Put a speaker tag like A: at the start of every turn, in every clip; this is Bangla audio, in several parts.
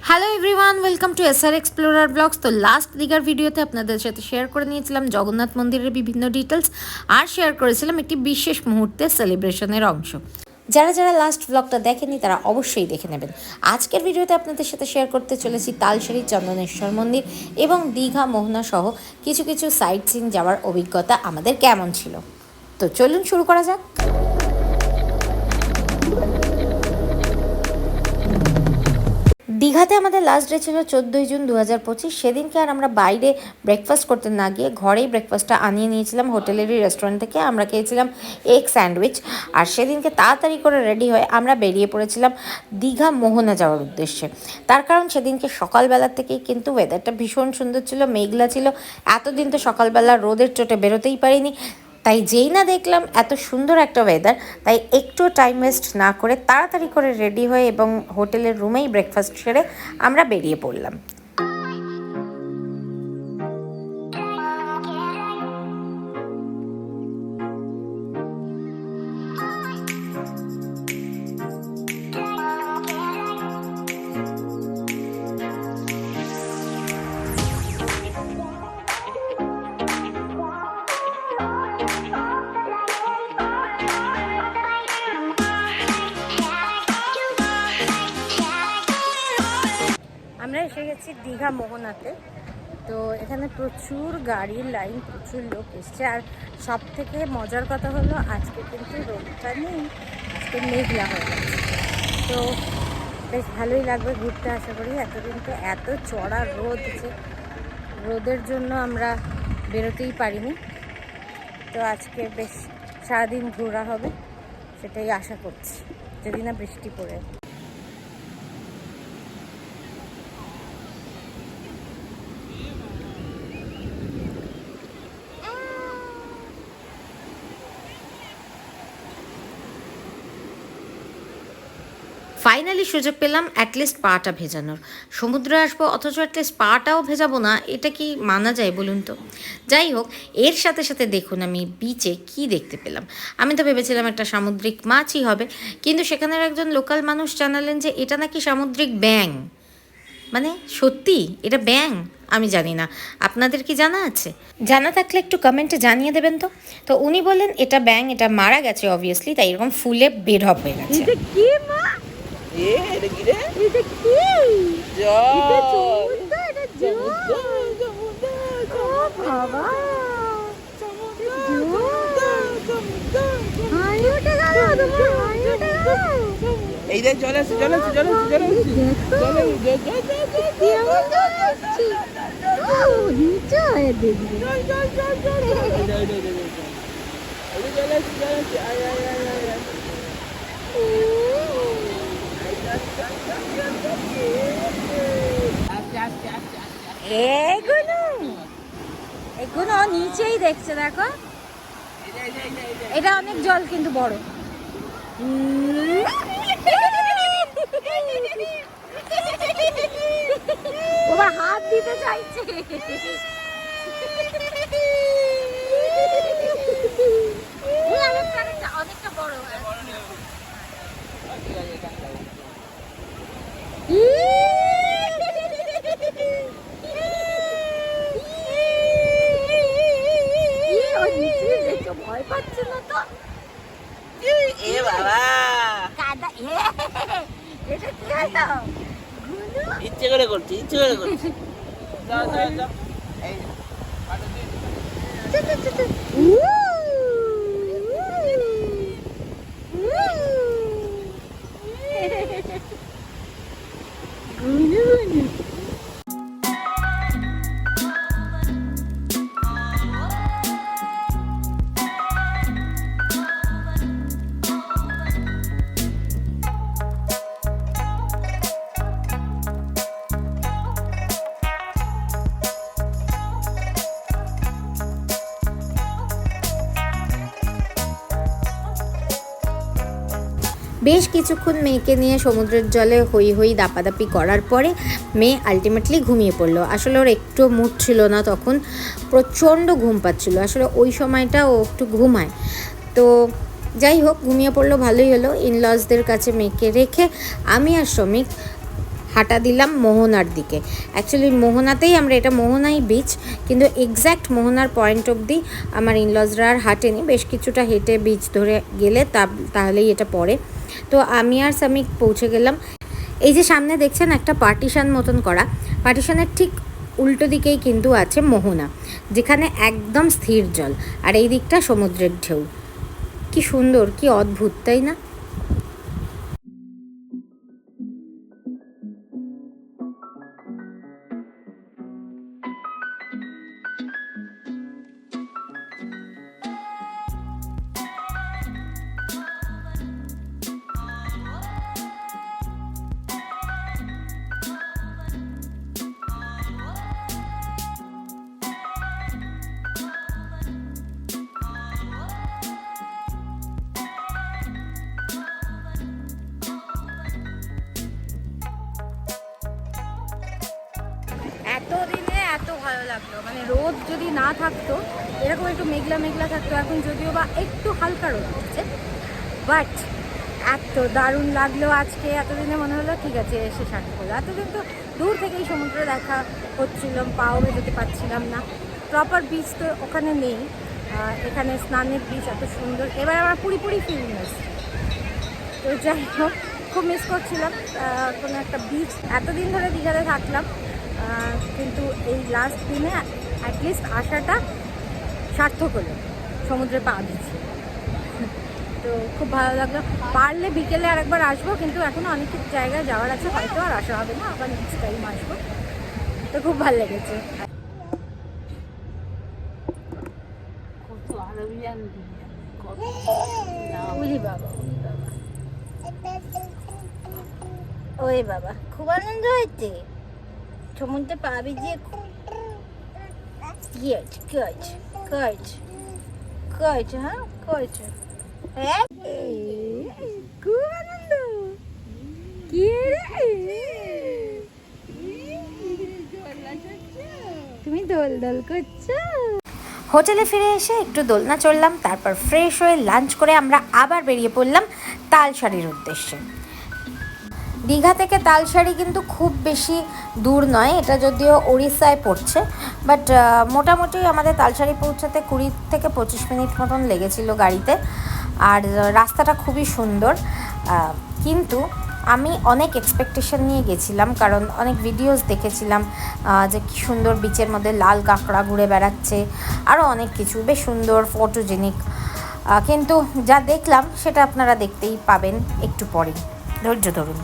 A: Hello everyone, welcome to SR explorer blogs. তো লাস্ট দিঘার ভিডিওতে আপনাদের সাথে শেয়ার করে নিয়েছিলাম জগন্নাথ মন্দিরের বিভিন্ন ডিটেলস, আর শেয়ার করেছিলাম একটি বিশেষ মুহূর্তে সেলিব্রেশনের অংশ। যারা যারা লাস্ট ব্লগটা দেখেনি তারা অবশ্যই দেখে নেবেন। আজকের ভিডিওতে আপনাদের সাথে শেয়ার করতে চলেছি তালসারি চন্দনেশ্বর মন্দির এবং দীঘা মোহনা সহ কিছু কিছু সাইট সিন যাওয়ার অভিজ্ঞতা আমাদের কেমন ছিল। তো চলুন শুরু করা যাক। দীঘাতে আমাদের লাস্ট ডে ছিল 14ই জুন 2025। সেদিনকে আর আমরা বাইরে ব্রেকফাস্ট করতে না গিয়ে ঘরেই ব্রেকফাস্টটা আনিয়ে নিয়েছিলাম হোটেলেরই রেস্টুরেন্ট থেকে। আমরা খেয়েছিলাম এগ স্যান্ডউইচ, আর সেদিনকে তাড়াতাড়ি করে রেডি হয়ে আমরা বেরিয়ে পড়েছিলাম দীঘা মোহনা যাওয়ার উদ্দেশ্যে। তার কারণ সেদিনকে সকালবেলার থেকেই কিন্তু ওয়েদারটা ভীষণ সুন্দর ছিল, মেঘলা ছিল। এতদিন তো সকালবেলা রোদের চোটে বেরোতেই পারিনি, তাই যেই না দেখলাম এত সুন্দর একটা ওয়েদার, তাই একটু টাইম ওয়েস্ট না করে তাড়াতাড়ি করে রেডি হয়ে এবং হোটেলের রুমেই ব্রেকফাস্ট সেরে আমরা বেরিয়ে পড়লাম। আমরা এসে গেছি দীঘা মোহনাতে। তো এখানে প্রচুর গাড়ির লাইন, প্রচুর লোক এসছে। আর সব থেকে মজার কথা হলো আজকে কিন্তু রোদটা নেই, আজকে মেঘলা হয়ে গেছে। তো বেশ ভালোই লাগবে ঘুরতে, আশা করি। এতদিন তো এত চড়া রোদ, যে রোদের জন্য আমরা বেরোতেই পারিনি। তো আজকে বেশ সারাদিন ঘোরা হবে, সেটাই আশা করছি, যদি না বৃষ্টি পড়ে। ফাইনালি সুযোগ পেলাম অ্যাটলিস্ট পাটা ভেজানোর। সমুদ্রে আসবো অথচ অ্যাটলিস্ট পাটাও ভেজাবো না, এটা কি মানা যায় বলুন তো? যাই হোক, এর সাথে সাথে দেখুন আমি বিচে কি দেখতে পেলাম। আমি তো ভেবেছিলাম একটা সামুদ্রিক মাছই হবে, কিন্তু সেখানের একজন লোকাল মানুষ জানালেন যে এটা নাকি সামুদ্রিক ব্যাঙ। মানে সত্যি এটা ব্যাঙ? আমি জানি না, আপনাদের কি জানা আছে? জানা থাকলে একটু কমেন্টে জানিয়ে দেবেন তো। তো উনি বললেন এটা ব্যাঙ, এটা মারা গেছে অবভিয়াসলি, তাই এরকম ফুলে বের হয়ে গেছে।
B: এটা কি রে? এটা কি? সমুদ্র। ও বাবা, এই দেখ জল আছে, জল আছে, জল আছে, জল আছে, জল
A: এগুলো নিচেই দেখছে, দেখো। এটা অনেক জল কিন্তু বড়। ওরা হাত দিতে চাইছে। অনেকটা বড়। ভয় পাচ্ছে না তো?
B: এ বাবা,
A: কাদা। এটা কি হলো?
B: ইচ্ছে করে করছি, ইচ্ছে করে করছি। যাও যাও যাও, এই
A: বেশ কিছুক্ষণ মেয়েকে নিয়ে সমুদ্রের জলে হই হই দাপাদাপি করার পরে মেয়ে আলটিমেটলি ঘুমিয়ে পড়লো। আসলে ওর একটু মুড ছিল না তখন, প্রচণ্ড ঘুম পাচ্ছিলো। আসলে ওই সময়টা ও একটু ঘুমায়। তো যাই হোক, ঘুমিয়ে পড়লো, ভালোই হলো। ইনলজদের কাছে মেয়েকে রেখে আমি আর শ্রমিক হাঁটা দিলাম মোহনার দিকে। অ্যাকচুয়ালি মোহনাতেই আমরা, এটা মোহনাই বিচ, কিন্তু এক্স্যাক্ট মোহনার পয়েন্ট অবধি আমার ইনলজরা আর হাঁটেনি, বেশ কিছুটা হেঁটে বিচ ধরে গেলে তাহলেই এটা পড়ে। তো আমি আর সামিক পৌঁছে গেলাম। এই যে সামনে দেখছেন একটা পার্টিশন মতন করা, পার্টিশনের ঠিক উল্টো দিকেই কিন্তু আছে মোহনা, যেখানে একদম স্থির জল, আর এই দিকটা সমুদ্রের ঢেউ। কি সুন্দর, কি অদ্ভুত, তাই না? এতদিনে এত ভালো লাগলো, মানে রোদ যদি না থাকতো, এরকম একটু মেঘলা মেঘলা থাকতো, এখন যদিও বা একটু হালকা রোদ হচ্ছে, বাট এত দারুণ লাগলো আজকে। এতদিনে মনে হলো ঠিক আছে এসে সার্থক হলো। এতদিন তো দূর থেকেই সমুদ্র দেখা হচ্ছিল, পাও ভেজতে পারছিলাম না, প্রপার বিচ তো ওখানে নেই। এখানে স্নানের বিচ এত সুন্দর, এবার আমার পুরি ফিল এসছে। তো যাই হোক, খুব মিস করছিলাম কোনো একটা বিচ। এতদিন ধরে দীঘাতে থাকলাম, কিন্তু এই লাস্ট দিনে অ্যাটলিস্ট আসাটা সার্থক হলো, সমুদ্রে পা দিচ্ছি। তো খুব ভালো লাগলো। পারলে বিকেলে আর একবার আসবো, কিন্তু এখনও অনেক কিছু জায়গায় যাওয়ার আছে, হয়তো আর আসা হবে না, আবার নেক্সট টাইম আসবো। তো খুব ভালো লেগেছে। ওই বাবা, খুব আনন্দ হয়েছে সমুদ্রে পা ভিজিয়ে। হ্যাঁ, খুব আনন্দ। তুমি দোল করছো? হোটেলে ফিরে এসে একটু দোলনা চড়লাম, তারপর ফ্রেশ হয়ে লাঞ্চ করে আমরা আবার বেরিয়ে পড়লাম তালসারির উদ্দেশ্যে। দীঘা থেকে তালসারি কিন্তু খুব বেশি দূর নয়, এটা যদিও ওড়িশায় পড়ছে, বাট মোটামুটি আমাদের তালসারি পৌঁছাতে 20 থেকে 25 মিনিট মতন লেগেছিল গাড়িতে। আর রাস্তাটা খুবই সুন্দর, কিন্তু আমি অনেক এক্সপেকটেশন নিয়ে গেছিলাম, কারণ অনেক ভিডিওস দেখেছিলাম যে কী সুন্দর বিচের মধ্যে লাল কাঁকড়া ঘুরে বেড়াচ্ছে, আরও অনেক কিছু বেশ সুন্দর ফটোজেনিক, কিন্তু যা দেখলাম সেটা আপনারা দেখতেই পাবেন একটু পরেই, ধৈর্য ধরুন।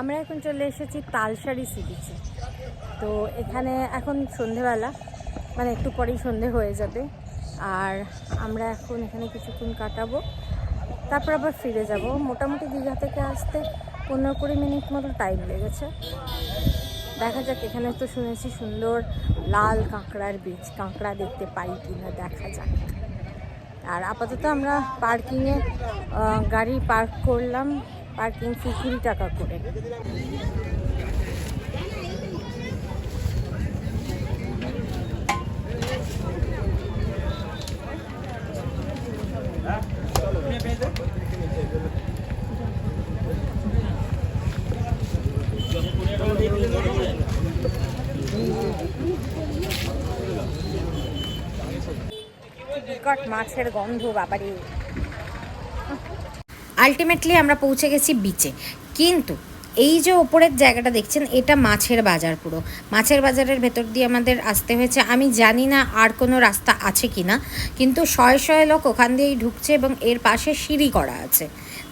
A: আমরা এখন চলে এসেছি তালসারি সি বিচে। তো এখানে এখন সন্ধেবেলা, মানে একটু পরেই সন্ধে হয়ে যাবে, আর আমরা এখন এখানে কিছুক্ষণ কাটাবো, তারপর আবার ফিরে যাব। মোটামুটি দীঘা থেকে আসতে 15-20 মিনিট মতো টাইম লেগেছে। দেখা যাক, এখানে তো শুনেছি সুন্দর লাল কাঁকড়ার বীজ, কাঁকড়া দেখতে পাই কিনা দেখা যাক। আর আপাতত আমরা পার্কিংয়ে গাড়ি পার্ক করলাম, পার্কিং ফি 20 টাকা করে। বিকট মাছের গন্ধ বাবারে। আলটিমেটলি আমরা পৌঁছে গেছি বিচে, কিন্তু এই যে ওপরের জায়গাটা দেখছেন, এটা মাছের বাজার। পুরো মাছের বাজারের ভেতর দিয়ে আমাদের আসতে হয়েছে। আমি জানি না আর কোনো রাস্তা আছে কি না, কিন্তু শয়ে শয়ে লোক ওখান দিয়েই ঢুকছে, এবং এর পাশে সিঁড়ি করা আছে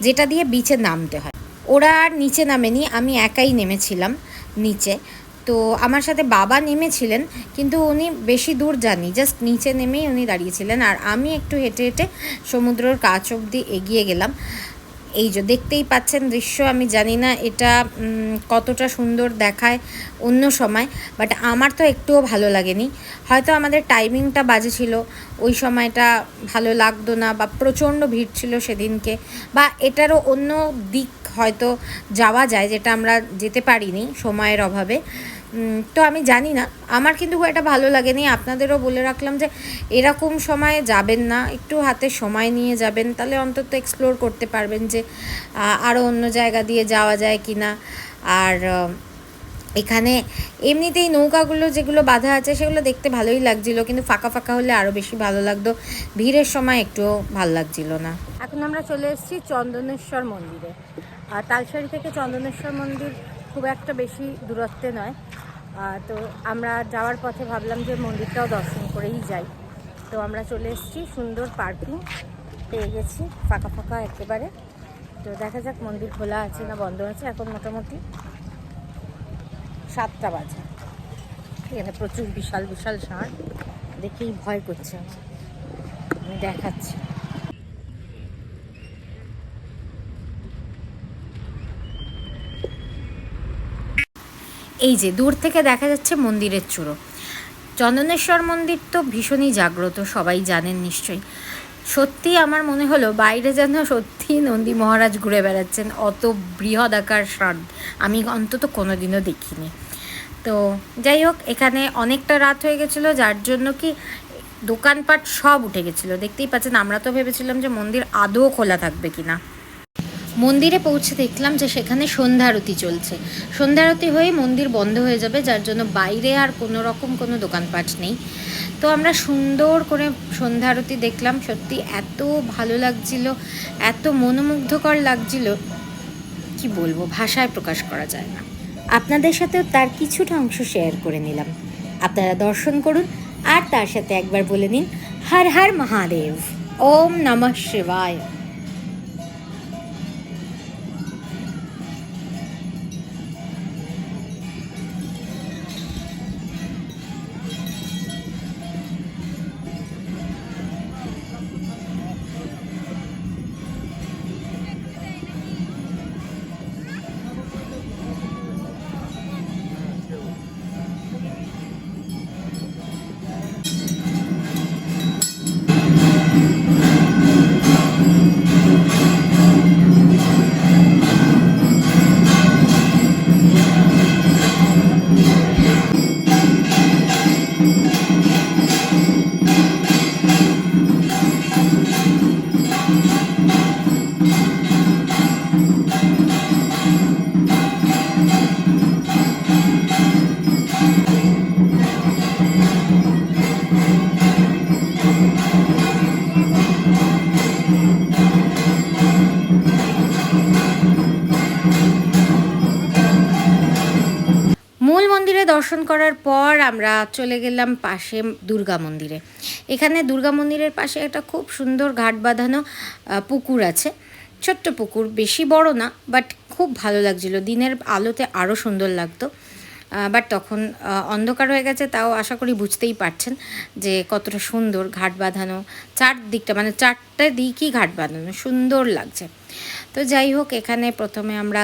A: যেটা দিয়ে বিচে নামতে হয়। ওরা আর নিচে নামেনি, আমি একাই নেমেছিলাম নিচে। তো আমার সাথে বাবা নেমেছিলেন, কিন্তু উনি বেশি দূর যাননি, জাস্ট নিচে নেমেই উনি দাঁড়িয়েছিলেন, আর আমি একটু হেঁটে হেঁটে সমুদ্রের কাছ অবধি এগিয়ে গেলাম। এই যে দেখতেই পাচ্ছেন দৃশ্য, আমি জানি না এটা কতটা সুন্দর দেখায় অন্য সময়, বাট আমার তো একটুও ভালো লাগেনি। হয়তো আমাদের টাইমিংটা বাজে ছিল, ওই সময়টা ভালো লাগতো না, বা প্রচণ্ড ভিড় ছিল সেদিনকে, বা এটারও অন্য দিক হয়তো যাওয়া যায় যেটা আমরা যেতে পারিনি সময়ের অভাবে। তো আমি জানি না, আমার কিন্তু খুব একটা ভালো লাগেনি। আপনাদেরও বলে রাখলাম যে এরকম সময়ে যাবেন না, একটু হাতে সময় নিয়ে যাবেন, তাহলে অন্তত এক্সপ্লোর করতে পারবেন যে আরও অন্য জায়গা দিয়ে যাওয়া যায় কি না। আর এখানে এমনিতেই নৌকাগুলো যেগুলো বাঁধা আছে সেগুলো দেখতে ভালোই লাগছিলো, কিন্তু ফাঁকা ফাঁকা হলে আরও বেশি ভালো লাগতো, ভিড়ের সময় একটুও ভালো লাগছিল না। এখন আমরা চলে এসেছি চন্দনেশ্বর মন্দিরে। তালসারি থেকে চন্দনেশ্বর মন্দির খুব একটা বেশি দূরত্বে নয়। তো আমরা যাওয়ার পথে ভাবলাম যে মন্দিরটাও দর্শন করেই যাই। তো আমরা চলে এসেছি, সুন্দর পার্কিং পেয়ে গেছি, ফাঁকা ফাঁকা একেবারে। তো দেখা যাক মন্দির খোলা আছে না বন্ধ আছে। এখন মোটামুটি 7টা বাজে। এখানে প্রচুর বিশাল বিশাল ষাঁড়, দেখেই ভয় করছে আমার। আমি দেখাচ্ছি। এই যে দূর থেকে দেখা যাচ্ছে মন্দিরের চূড়ো। চন্দনেশ্বর মন্দির তো ভীষণই জাগ্রত, সবাই জানেন নিশ্চয়ই। সত্যি আমার মনে হলো বাইরে যেন সত্যি নন্দী মহারাজ ঘুরে বেড়াচ্ছেন, অত বৃহদাকার ষাঁড় আমি অন্তত কোনোদিনও দেখিনি। তো যাই হোক, এখানে অনেকটা রাত হয়ে গেছিলো, যার জন্য কি দোকানপাট সব উঠে গেছিলো। দেখতেই পাচ্ছেন, আমরা তো ভেবেছিলাম যে মন্দির আদৌ খোলা থাকবে কিনা। মন্দিরে পৌঁছে দেখলাম যে সেখানে সন্ধ্যা আরতি চলছে। সন্ধ্যা আরতি হয়ে মন্দির বন্ধ হয়ে যাবে, যার জন্য বাইরে আর কোনো রকম কোনো দোকানপাট নেই। তো আমরা সুন্দর করে সন্ধ্যা আরতি দেখলাম। সত্যি এত ভালো লাগছিল, এত মনোমুগ্ধকর লাগছিল, কি বলবো, ভাষায় প্রকাশ করা যায় না। আপনাদের সাথেও তার কিছুটা অংশ শেয়ার করে নিলাম। আপনারা দর্শন করুন, আর তার সাথে একবার বলে নিন, হর হর মহাদেব, ওম নমঃ শিবায়। মূল মন্দিরে দর্শন করার পর আমরা চলে গেলাম পাশে দুর্গা মন্দিরে। এখানে দুর্গা মন্দিরের পাশে একটা খুব সুন্দর ঘাট বাঁধানো পুকুর আছে, ছোট্ট পুকুর, বেশি বড় না, বাট খুব ভালো লাগছিল। দিনের আলোতে আরও সুন্দর লাগতো, বাট তখন অন্ধকার হয়ে গেছে। তাও আশা করি বুঝতেই পারছেন যে কতটা সুন্দর ঘাট বাঁধানো, চারদিকটা মানে 4টে দিকই ঘাট বাঁধানো, সুন্দর লাগছে। তো যাই হোক, এখানে প্রথমে আমরা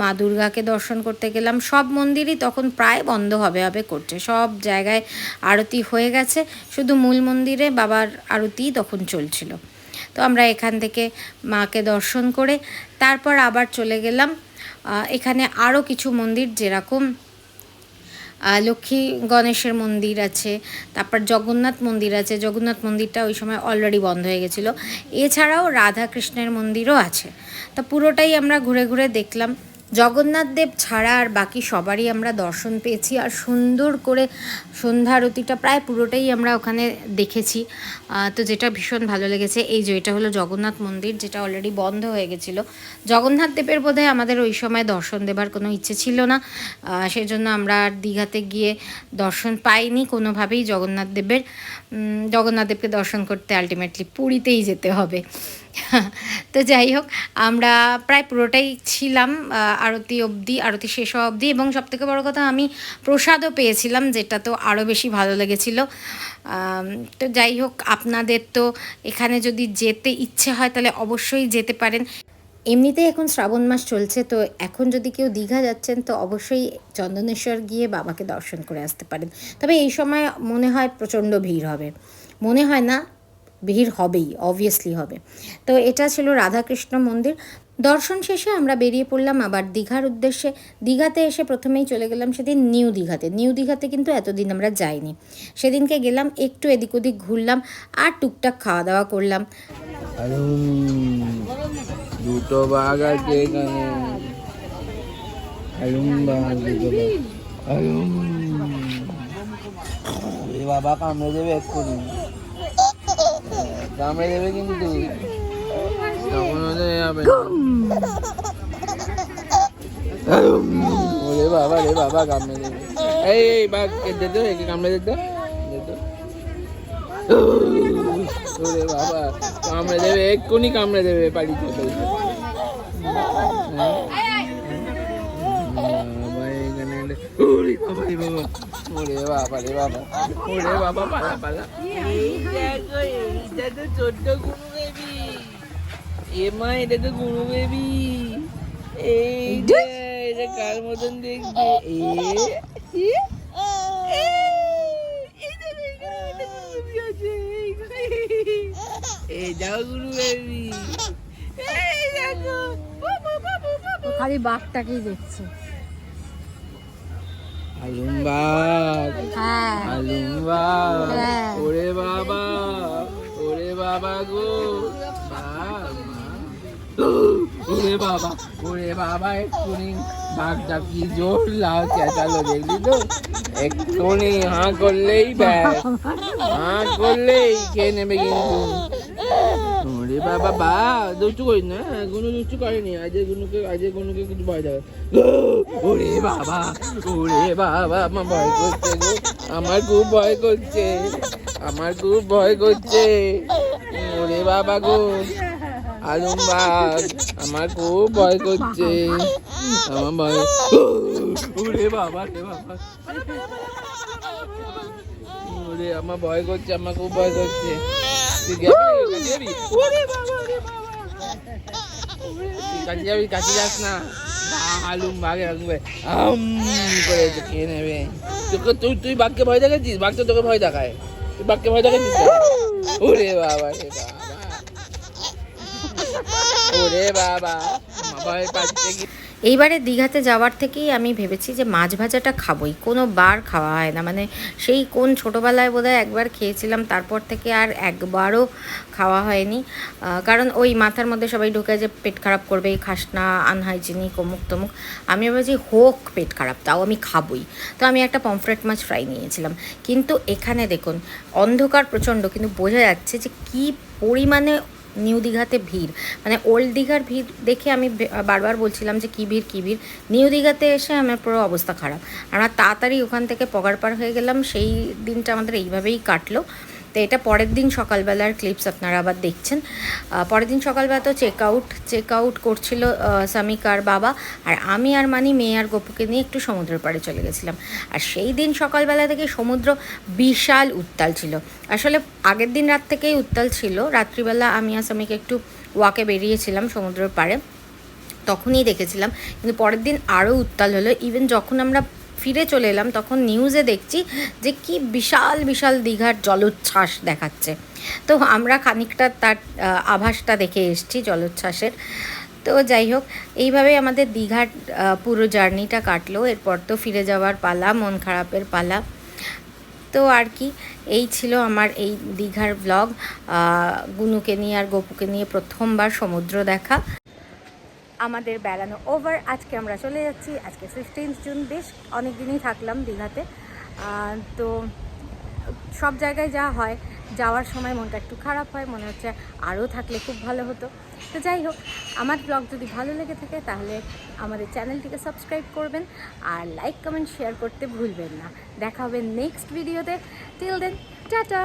A: মা দুর্গাকে দর্শন করতে গেলাম। সব মন্দিরই তখন প্রায় বন্ধ হবে হবে করছে, সব জায়গায় আরতি হয়ে গেছে, শুধু মূল মন্দিরে বাবার আরতিই তখন চলছিল। তো আমরা এখান থেকে মাকে দর্শন করে তারপর আবার চলে গেলাম এখানে আরও কিছু মন্দির, যেরকম লক্ষ্মী গণেশের মন্দির আছে, তারপর জগন্নাথ মন্দির আছে। জগন্নাথ মন্দিরটা ওই সময় অলরেডি বন্ধ হয়ে গেছিলো। এছাড়াও রাধা কৃষ্ণের মন্দিরও আছে। তা পুরোটাই আমরা ঘুরে ঘুরে দেখলাম। জগন্নাথ দেব ছাড়া আর বাকি সবারই আমরা দর্শন পেয়েছি, আর সুন্দর করে সন্ধ্যা আরতিটা প্রায় পুরোটাই আমরা ওখানে দেখেছি। তো যেটা ভীষণ ভালো লেগেছে, এই যে এটা হলো জগন্নাথ মন্দির, যেটা অলরেডি বন্ধ হয়ে গেছিলো। জগন্নাথ দেবের বোধহয় আমাদের ওই সময় দর্শন দেবার কোনো ইচ্ছে ছিল না, সেজন্য আমরা আর দীঘাতে গিয়ে দর্শন পাইনি কোনোভাবেই জগন্নাথ দেবের। জগন্নাথ দেবকে দর্শন করতে আলটিমেটলি পুরীতেই যেতে হবে। তো যাই হোক, আমরা প্রায় পুরোটাই ছিলাম আরতি অবধি, আরতি শেষ হওয়া অবধি। এবং সবথেকে বড় কথা, আমি প্রসাদও পেয়েছিলাম, যেটা তো আরও বেশি ভালো লেগেছিল। তো যাই হোক, আপনাদের তো এখানে যদি যেতে ইচ্ছে হয় তাহলে অবশ্যই যেতে পারেন। এমনিতেই এখন শ্রাবণ মাস চলছে, তো এখন যদি কেউ দীঘা যাচ্ছেন তো অবশ্যই চন্দনেশ্বর গিয়ে বাবাকে দর্শন করে আসতে পারেন। তবে এই সময় মনে হয় প্রচণ্ড ভিড় হবে, মনে হয় না, ভিড় হবেই, অবভিয়াসলি হবে। তো এটা ছিল রাধাকৃষ্ণ মন্দির। দর্শন শেষে আমরা বেরিয়ে পড়লাম আবার দীঘার উদ্দেশ্যে। দীঘাতে এসে প্রথমেই চলে গেলাম সেদিন নিউ দীঘাতে। নিউ দীঘাতে কিন্তু এতদিন আমরা যাইনি, সেদিনকে গেলাম, একটু এদিক ওদিক ঘুরলাম আর টুকটাক খাওয়া দাওয়া করলাম।
B: দুটো বাঘ আছে এখানে, বাবা কামড়ে দেবে এক্ষুনি, কামড়ে দেবে কিন্তু তখন যাবে। ওরে বাবা রে বাবা কামড়ে দেবে, এই বাঘ দে তো, একে কামড়ে দে তো, ওরে বাবা কামড়ে দেবে, এক্ষুনি কামড়ে দেবে বাড়িতে। ওরে বাবা রে বাবা, ওরে বাবা পালা পালা। এই দেখো, এইটা তো ছোট্ট গুরু বেবি, এ মা এটা তো গুরু বেবি। এইটা এটা কার মতন দেখতে, এটাও গুরু বেবি। এই দেখো
A: খালি বাঘটাকেই দেখছে।
B: আলুমবাগ, আলুমবাগ, ওরে বাবা, ওরে বাবা গো, ওরে বাবা, ওরে বাবা, এক্ষুনি বাঘটা কি জোর লাল চেঁচালো দেখলি তো, এক্ষুনি হাঁ করলেই ব্যাস, হাঁ করলেই খেয়ে নেবে কিন্তু। ওরে বাবা, বা দুষ্টু করিস না, গুনু দুষ্টু করেনি, আজকে গুনুকে কিছু ভয় দেবে। ওরে বাবা, ওরে বাবা, আমার ভয় করছে গো, আমার খুব ভয় করছে, আমার খুব ভয় করছে। ওরে বাবা গো, আলুমবাগ, আমার খুব ভয় করছে, আমার ভয়। ওরে বাবা রে বাবা, ওরে আমার ভয় করছে, আমার খুব ভয় করছে। তুই যাবি? ওরে বাবা রে বাবা, কাছে যাবি, কাছে যাস না, আলুমবাগ রাখবে করে খেয়ে নেবে। তুই বাঘকে ভয় দেখাচ্ছিস, বাঘ তো তোকে ভয় দেখায়, তুই বাঘকে ভয় দেখাচ্ছিস। ওরে বাবা রে বাবা, ওরে বাবা, ভয় পাচ্ছে কি।
A: এইবারে দীঘাতে যাওয়ার থেকেই আমি ভেবেছি যে মাছ ভাজাটা খাবোই, কোনো বার খাওয়া হয় না, মানে সেই কোন ছোটোবেলায় বোধহয় একবার খেয়েছিলাম, তারপর থেকে আর একবারও খাওয়া হয়নি। কারণ ওই মাথার মধ্যে সবাই ঢুকে যে পেট খারাপ করবে, খাস না, আনহাইজিনিক, অমুক তমুক। আমি ভেবেছি হোক পেট খারাপ, তাও আমি খাবই। তো আমি একটা পমফ্রেট মাছ ফ্রাই নিয়েছিলাম। কিন্তু এখানে দেখুন অন্ধকার প্রচণ্ড, কিন্তু বোঝা যাচ্ছে যে কী পরিমাণে নিউ দীঘাতে ভিড়। মানে ওল্ড দীঘার ভিড় দেখে আমি বারবার বলছিলাম যে কী ভিড় কী ভিড়, নিউ দীঘাতে এসে আমার পুরো অবস্থা খারাপ। আমরা তাড়াতাড়ি ওখান থেকে পগারপাড় হয়ে গেলাম, সেই দিনটা আমাদের এইভাবেই কাটলো। তো এটা পরের দিন সকালবেলার ক্লিপস আপনারা আবার দেখছেন। পরের দিন সকালবেলা তো চেক আউট করছিল সামিকার বাবা, আর আমি আর মানি মেয়ে আর গপুকে নিয়ে একটু সমুদ্রের পাড়ে চলে গেছিলাম। আর সেই দিন সকালবেলা থেকে সমুদ্র বিশাল উত্তাল ছিল। আসলে আগের দিন রাত থেকেই উত্তাল ছিল, রাত্রিবেলা আমি আর সামিকে একটু ওয়াকে বেরিয়েছিলাম সমুদ্রের পাড়ে, তখনই দেখেছিলাম। কিন্তু পরের দিন আরও উত্তাল হলো। ইভেন যখন আমরা ফিরে চলে এলাম তখন নিউজে দেখছি যে কি বিশাল বিশাল দীঘার জলোচ্ছ্বাস দেখাচ্ছে। তো আমরা খানিকটা তার আভাসটা দেখে এসেছি জলোচ্ছ্বাসের। তো যাই হোক, এইভাবেই আমাদের দীঘার পুরো জার্নিটা কাটলো। এরপর তো ফিরে যাওয়ার পালা, মন খারাপের পালা। তো আর কি, এই ছিল আমার এই দীঘার ব্লগ। গুনুকে নিয়ে আর গপুকে নিয়ে প্রথমবার সমুদ্র দেখা। আমাদের বেড়ানো ওভার, আজকে আমরা চলে যাচ্ছি। আজকে 15 জুন, বেশ অনেক দিনই থাকলাম দীঘাতে। তো সব জায়গায় যা হয়, যাওয়ার সময় মনটা একটু খারাপ হয়, মনে হচ্ছে আরও থাকলে খুব ভালো হতো। তো যাই হোক, আমার ব্লগ যদি ভালো লেগে থাকে তাহলে আমাদের চ্যানেলটিকে সাবস্ক্রাইব করবেন আর লাইক কমেন্ট শেয়ার করতে ভুলবেন না। দেখা হবে নেক্সট ভিডিওতে। Till then, tata.